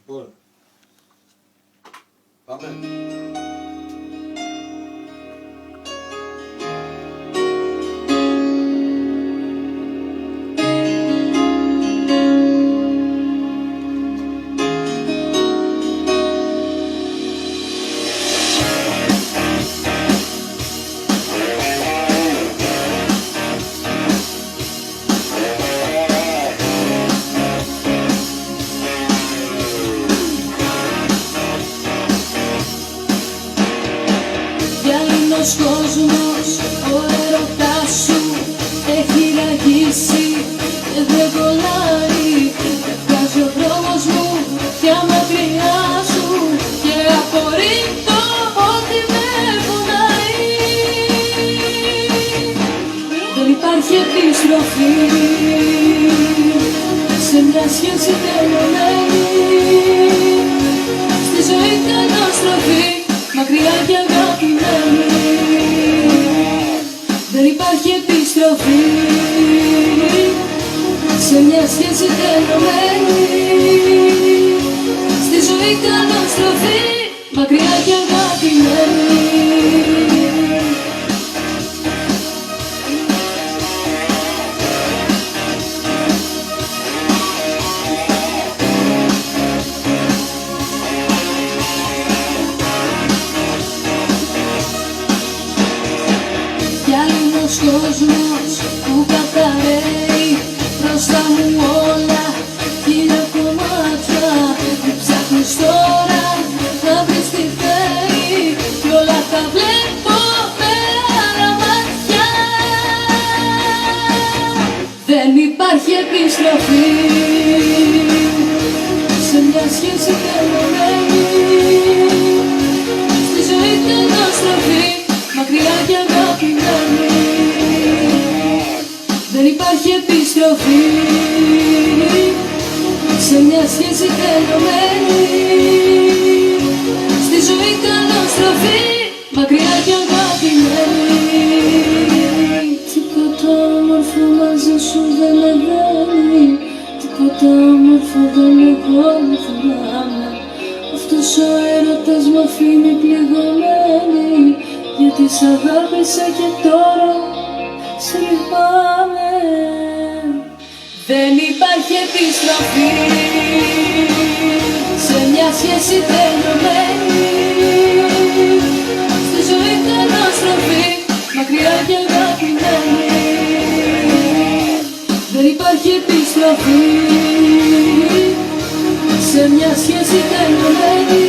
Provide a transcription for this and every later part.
Ωραία. Πάμε. Γυάλινος κόσμος, ο έρωτάς σου έχει ραγίσει και δεν κολλάει. Βγάζει ο δρόμος μου πια μακριά σου και απορρίπτω ό,τι με πονάει. Δεν υπάρχει επιστροφή σε μια σχέση τελειωμένη. Στη ζωή καταστροφή, μακριά και αγαπημένη. Δεν υπάρχει επιστροφή σε μια σχέση τελειωμένη. Στη ζωή καταστροφή, μακριά και αγαπημένη. Γυάλινος κόσμος που καταραίει, μπροστά μου όλα χίλια κομμάτια. Μη ψάχνεις τώρα να βρεις τι θέλει κι όλα τα βλέπω με άλλα μάτια. Δεν υπάρχει επιστροφή σε μια σχέση τελειωμένη. Στη ζωή καταστροφή, μακριά και αγαπημένη. Δεν υπάρχει επιστροφή σε μια σχέση τελειωμένη. Στη ζωή καταστροφή, μακριά και αγαπημένη. Τίποτα όμορφο μαζί σου δεν ανεβαίνει. Τίποτα όμορφο δεν έχω να φοβάμαι. Αυτός ο έρωτας μ' αφήνει πληγωμένη. Γιατί σ' αγάπησα και τώρα σε λυπάμαι. Δεν υπάρχει επιστροφή σε μια σχέση τελειωμένη. Στη ζωή καταστροφή, μακριά και αγαπημένη. Δεν υπάρχει επιστροφή σε μια σχέση τελειωμένη.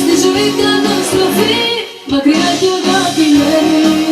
Στη ζωή καταστροφή, μακριά και αγαπημένη.